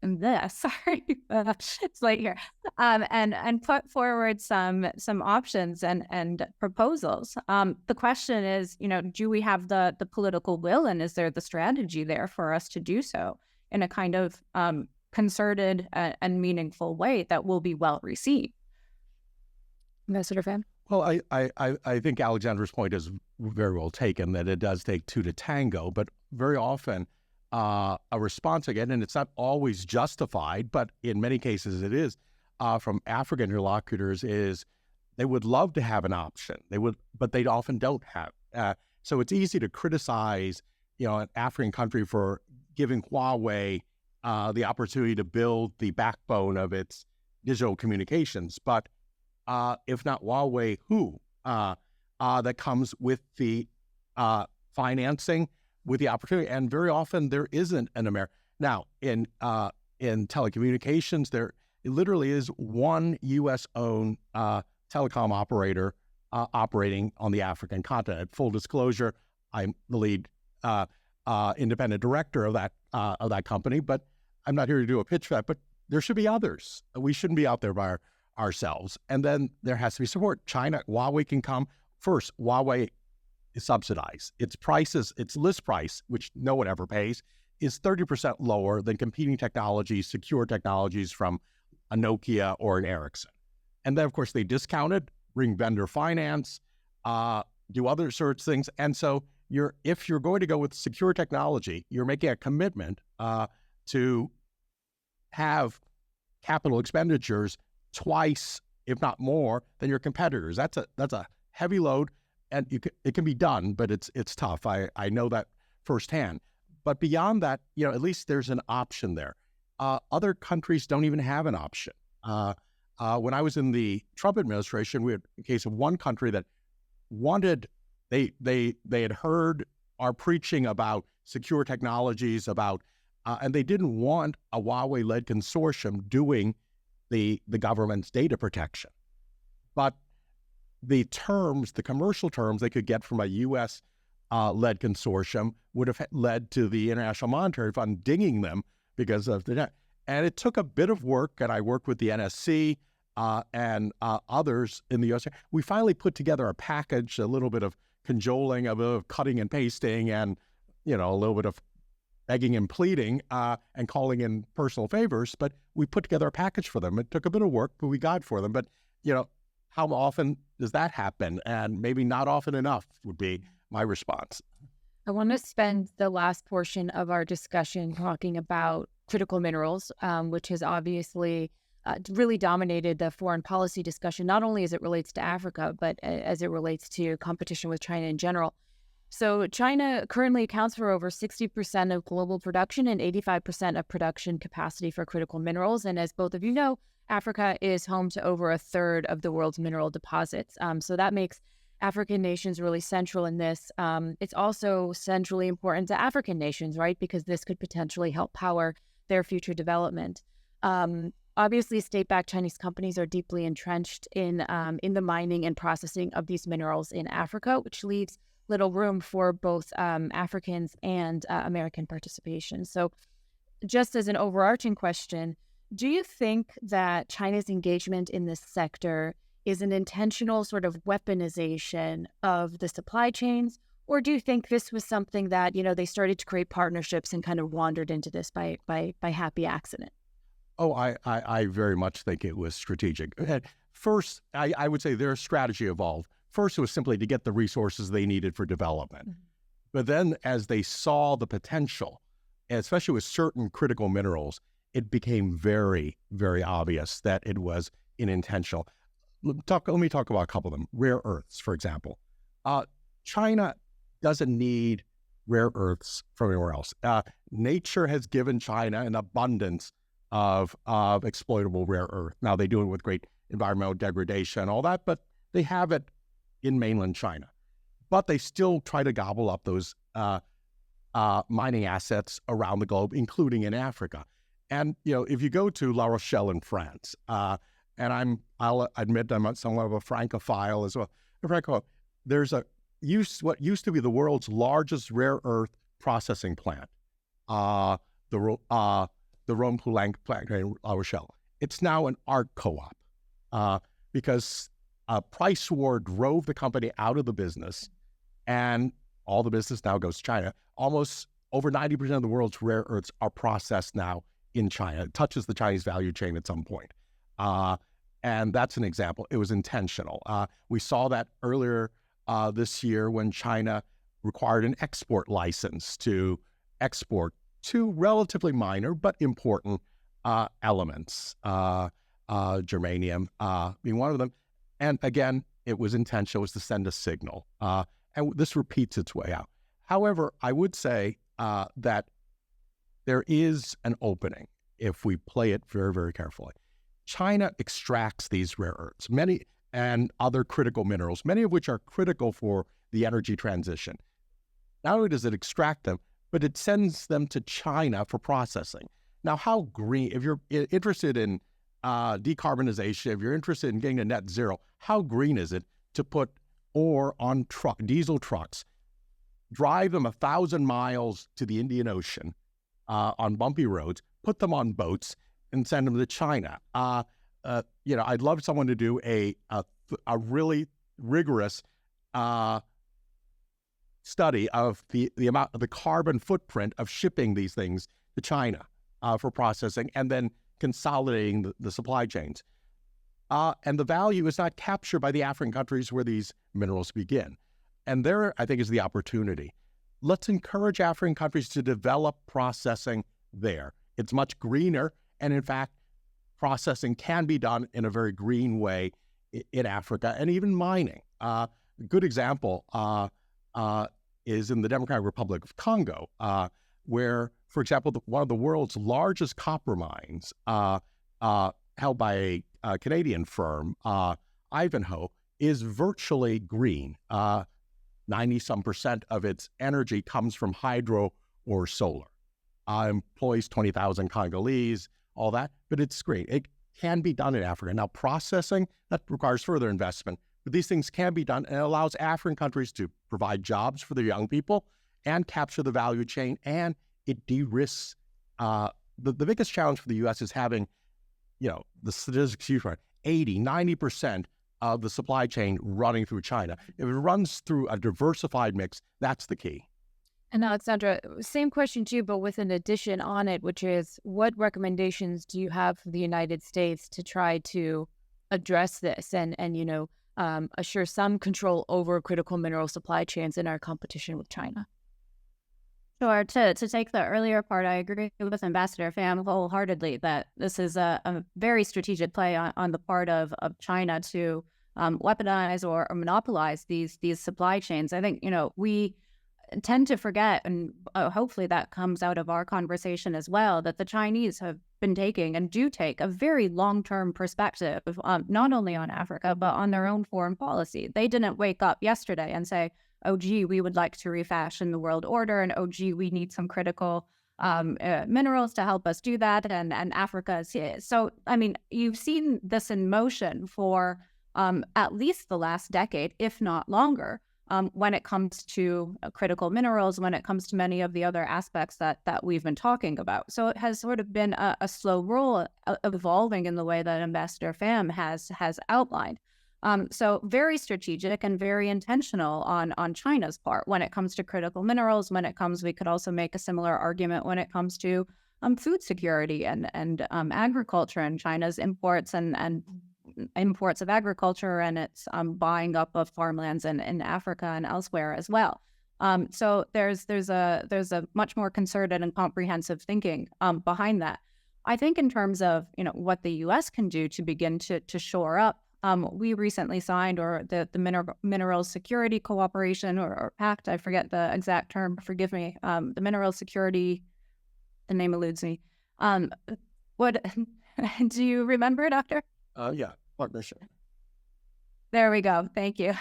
in this, sorry, it's late here, and put forward some options and proposals. The question is, do we have the political will, and is there the strategy there for us to do so in a kind of concerted and meaningful way that will be well received? Ambassador Pham? Well, I think Aleksandra's point is very well taken, that it does take two to tango, but very often a response again, and it's not always justified, but in many cases it is, from African interlocutors, is they would love to have an option. But they often don't have. So it's easy to criticize, an African country for giving Huawei the opportunity to build the backbone of its digital communications, but if not Huawei, who? That comes with the financing, with the opportunity, and very often there isn't an American. Now, in telecommunications, there literally is one U.S.-owned telecom operator operating on the African continent. Full disclosure, I'm the lead independent director of that company, but I'm not here to do a pitch for that. But there should be others. We shouldn't be out there by ourselves. And then there has to be support. Huawei can come first. Huawei is subsidized. Its prices, its list price, which no one ever pays, is 30% lower than competing technologies, secure technologies from a Nokia or an Ericsson. And then, of course, they discount it, bring vendor finance, do other sorts of things. And so if you're going to go with secure technology, you're making a commitment to have capital expenditures twice, if not more, than your competitors. That's a heavy load, and it can be done, but it's tough. I know that firsthand. But beyond that, at least there's an option there. Other countries don't even have an option. When I was in the Trump administration, we had a case of one country that wanted, they had heard our preaching about secure technologies, and they didn't want a Huawei-led consortium doing the government's data protection. But the commercial terms they could get from a U.S. led consortium would have led to the International Monetary Fund dinging them because of the net. And it took a bit of work, and I worked with the NSC and others in the U.S. We finally put together a package, a little bit of cajoling, a bit of cutting and pasting, and a little bit of begging and pleading and calling in personal favors, but we put together a package for them. It took a bit of work, but we got it for them. But, how often does that happen? And maybe not often enough would be my response. I want to spend the last portion of our discussion talking about critical minerals, which has obviously really dominated the foreign policy discussion, not only as it relates to Africa, but as it relates to competition with China in general. So China currently accounts for over 60% of global production and 85% of production capacity for critical minerals. And as both of you know, Africa is home to over a third of the world's mineral deposits. So that makes African nations really central in this. It's also centrally important to African nations, right? Because this could potentially help power their future development. Obviously, state-backed Chinese companies are deeply entrenched in the mining and processing of these minerals in Africa, which leaves little room for both Africans and American participation. So just as an overarching question, do you think that China's engagement in this sector is an intentional sort of weaponization of the supply chains? Or do you think this was something that, they started to create partnerships and kind of wandered into this by happy accident? Oh, I very much think it was strategic. First, I would say their strategy evolved. First, it was simply to get the resources they needed for development. Mm-hmm. But then as they saw the potential, especially with certain critical minerals, it became very, very obvious that it was intentional. Let me talk about a couple of them. Rare earths, for example. China doesn't need rare earths from anywhere else. Nature has given China an abundance of exploitable rare earth. Now, they do it with great environmental degradation, all that, but they have it in mainland China. But they still try to gobble up those mining assets around the globe, including in Africa. And, if you go to La Rochelle in France, and I'll admit I'm somewhat of a Francophile as well. There's what used to be the world's largest rare earth processing plant, the Rhone Poulenc plant in La Rochelle. It's now an art co-op because a price war drove the company out of the business, and all the business now goes to China. Almost over 90% of the world's rare earths are processed now in China. It touches the Chinese value chain at some point. And that's an example. It was intentional. We saw that earlier this year when China required an export license to export two relatively minor but important elements, germanium being one of them. And again, it was intentional. It was to send a signal. And this repeats its way out. However, I would say that there is an opening if we play it very, very carefully. China extracts these rare earths, many and other critical minerals, many of which are critical for the energy transition. Not only does it extract them, but it sends them to China for processing. Now, how green, if you're interested in decarbonization, if you're interested in getting to net zero, how green is it to put ore on diesel trucks, drive them 1,000 miles to the Indian Ocean on bumpy roads, put them on boats, and send them to China? I'd love someone to do a really rigorous study of the amount of the carbon footprint of shipping these things to China for processing and then consolidating the supply chains. And the value is not captured by the African countries where these minerals begin. And there, I think, is the opportunity. Let's encourage African countries to develop processing there. It's much greener. And in fact, processing can be done in a very green way in Africa, and even mining. A good example is in the Democratic Republic of Congo, where, for example, one of the world's largest copper mines, held by a Canadian firm, Ivanhoe, is virtually green. 90-some% of its energy comes from hydro or solar. Employs 20,000 Congolese, all that, but it's green. It can be done in Africa. Now, processing, that requires further investment, but these things can be done, and it allows African countries to provide jobs for their young people and capture the value chain, and it de-risks. The biggest challenge for the U.S. is having, the statistics you heard, 80, 90% of the supply chain running through China. If it runs through a diversified mix, that's the key. And Aleksandra, same question to you, but with an addition on it, which is, what recommendations do you have for the United States to try to address this and assure some control over critical mineral supply chains in our competition with China? Sure. To take the earlier part, I agree with Ambassador Pham wholeheartedly that this is a very strategic play on the part of China to weaponize or monopolize these supply chains. I think, we tend to forget, and hopefully that comes out of our conversation as well, that the Chinese have been taking and do take a very long-term perspective, not only on Africa, but on their own foreign policy. They didn't wake up yesterday and say, oh, gee, we would like to refashion the world order, and oh, gee, we need some critical minerals to help us do that, and Africa is here. So, you've seen this in motion for at least the last decade, if not longer, when it comes to critical minerals, when it comes to many of the other aspects that we've been talking about. So it has sort of been a slow roll evolving in the way that Ambassador Pham has outlined. So very strategic and very intentional on China's part when it comes to critical minerals. We could also make a similar argument when it comes to food security and agriculture and China's imports and imports of agriculture and its buying up of farmlands in Africa and elsewhere as well. So there's a much more concerted and comprehensive thinking behind that. I think in terms of what the U.S. can do to begin to shore up. We recently signed, or the Mineral Security Cooperation or Pact, I forget the exact term, forgive me, the Mineral Security, the name eludes me. What, do you remember, Doctor? Yeah. partnership. There we go. Thank you.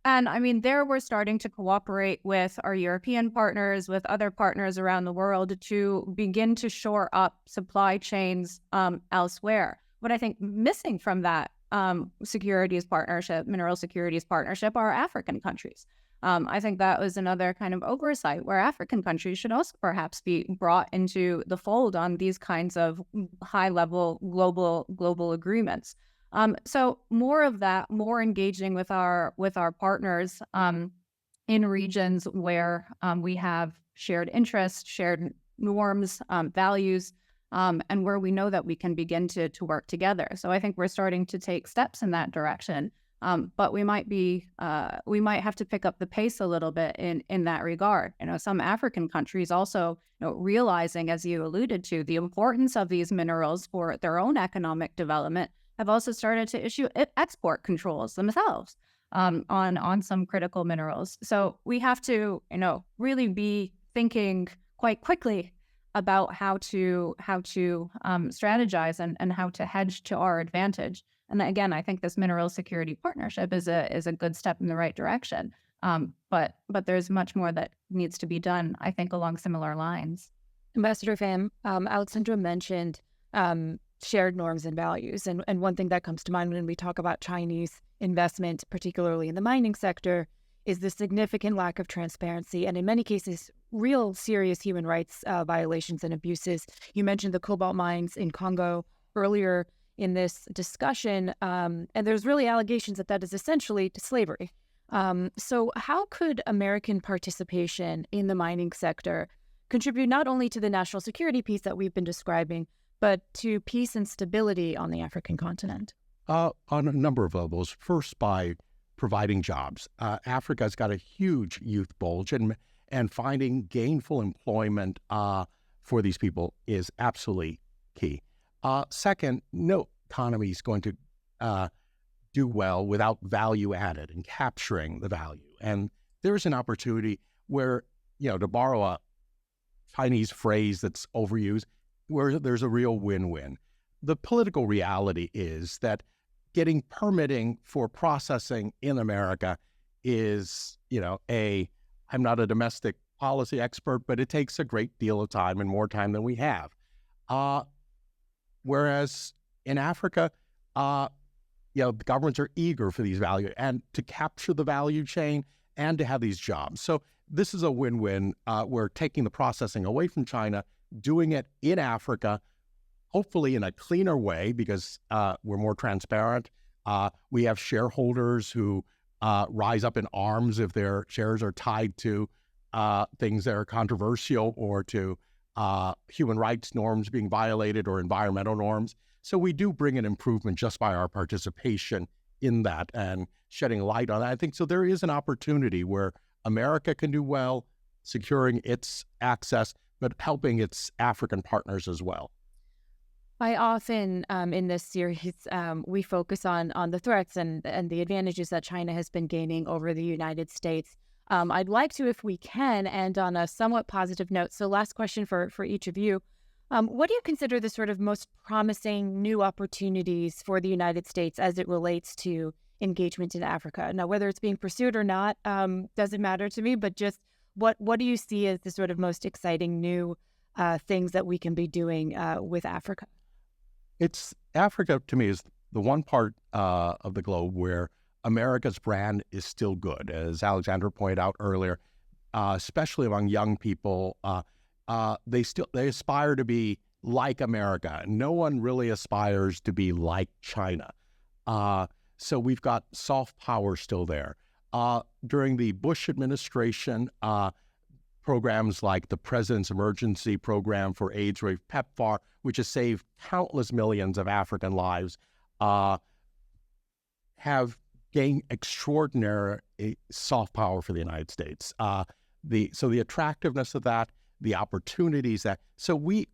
And I mean, there we're starting to cooperate with our European partners, with other partners around the world to begin to shore up supply chains elsewhere. What I think missing from that securities partnership, mineral securities partnership, are African countries. I think that was another kind of oversight where African countries should also perhaps be brought into the fold on these kinds of high-level global agreements. So more of that, more engaging with our partners in regions where we have shared interests, shared norms, values, and where we know that we can begin to work together. So I think we're starting to take steps in that direction. But we might have to pick up the pace a little bit in that regard. Some African countries also, realizing, as you alluded to, the importance of these minerals for their own economic development, have also started to issue export controls themselves on some critical minerals. So we have to, really be thinking quite quickly about how to strategize and how to hedge to our advantage. And again, I think this mineral security partnership is a good step in the right direction. But there's much more that needs to be done, I think, along similar lines. Ambassador Pham, Aleksandra mentioned shared norms and values. And one thing that comes to mind when we talk about Chinese investment, particularly in the mining sector, is the significant lack of transparency and in many cases, real serious human rights violations and abuses. You mentioned the cobalt mines in Congo earlier in this discussion, and there's really allegations that is essentially slavery. So how could American participation in the mining sector contribute not only to the national security piece that we've been describing, but to peace and stability on the African continent? On a number of levels. First, by providing jobs. Africa's got a huge youth bulge, and finding gainful employment for these people is absolutely key. Second, no economy is going to do well without value added and capturing the value. And there's an opportunity where, to borrow a Chinese phrase that's overused, where there's a real win-win. The political reality is that getting permitting for processing in America is, I'm not a domestic policy expert, but it takes a great deal of time and more time than we have. Whereas in Africa, the governments are eager for these value and to capture the value chain and to have these jobs. So this is a win-win. We're taking the processing away from China, doing it in Africa, hopefully in a cleaner way because we're more transparent. We have shareholders who rise up in arms if their shares are tied to things that are controversial or to human rights norms being violated or environmental norms. So we do bring an improvement just by our participation in that and shedding light on that. I think so there is an opportunity where America can do well, securing its access, but helping its African partners as well. I often, in this series, we focus on the threats and the advantages that China has been gaining over the United States. I'd like to, if we can, end on a somewhat positive note. So last question for each of you. What do you consider the sort of most promising new opportunities for the United States as it relates to engagement in Africa? Now, whether it's being pursued or not, doesn't matter to me, but just what do you see as the sort of most exciting new things that we can be doing with Africa? Africa, to me, is the one part of the globe where America's brand is still good. As Aleksandra pointed out earlier, especially among young people, they aspire to be like America. No one really aspires to be like China. So we've got soft power still there. During the Bush administration, programs like the President's Emergency Program for AIDS Relief, PEPFAR, which has saved countless millions of African lives, have gained extraordinary soft power for the United States. So the attractiveness of that, the opportunities so we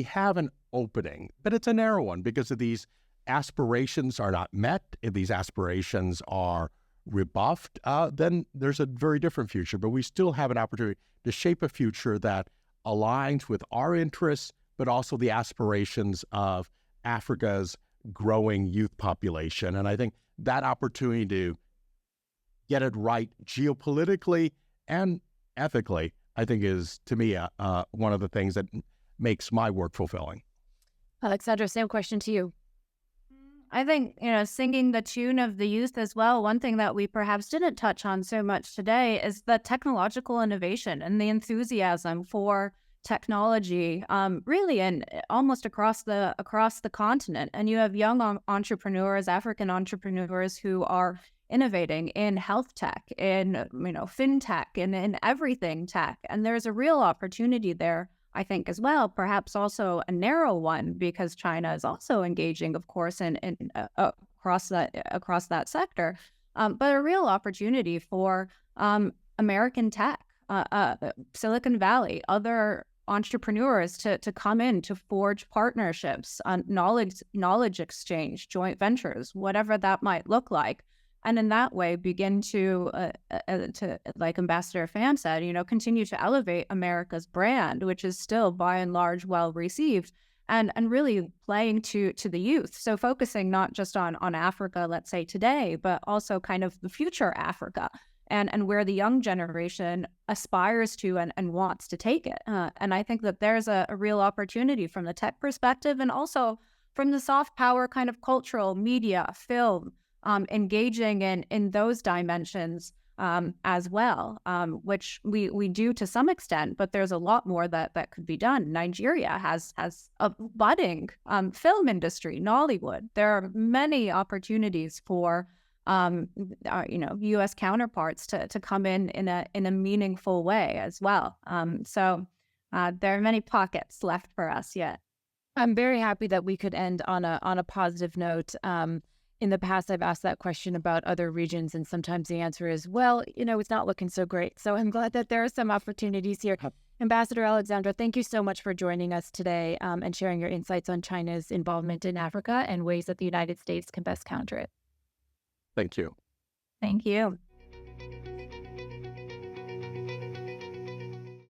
have an opening, but it's a narrow one because if these aspirations are not met, if these aspirations are rebuffed, then there's a very different future. But we still have an opportunity to shape a future that aligns with our interests, but also the aspirations of Africa's growing youth population. And I think that opportunity to get it right geopolitically and ethically, I think is, to me, one of the things that makes my work fulfilling. Aleksandra, same question to you. I think, singing the tune of the youth as well, one thing that we perhaps didn't touch on so much today is the technological innovation and the enthusiasm for technology, really, and almost across the continent. And you have young entrepreneurs, African entrepreneurs, who are innovating in health tech, in fintech, and in everything tech. And there's a real opportunity there, I think, as well, perhaps also a narrow one, because China is also engaging, of course, in across that sector, but a real opportunity for American tech, Silicon Valley, other entrepreneurs to come in to forge partnerships, knowledge exchange, joint ventures, whatever that might look like. And in that way, begin to like Ambassador Pham said, continue to elevate America's brand, which is still by and large well received, and really playing to the youth. So focusing not just on Africa, let's say today, but also kind of the future Africa, and where the young generation aspires to and wants to take it. And I think that there's a real opportunity from the tech perspective, and also from the soft power kind of cultural media, film, engaging in those dimensions as well, which we do to some extent, but there's a lot more that could be done. Nigeria has a budding film industry, Nollywood. There are many opportunities for U.S. counterparts to come in a meaningful way as well. So there are many pockets left for us yet. I'm very happy that we could end on a positive note. In the past, I've asked that question about other regions, and sometimes the answer is, well, it's not looking so great. So I'm glad that there are some opportunities here. Ambassador Aleksandra, thank you so much for joining us today and sharing your insights on China's involvement in Africa and ways that the United States can best counter it. Thank you. Thank you.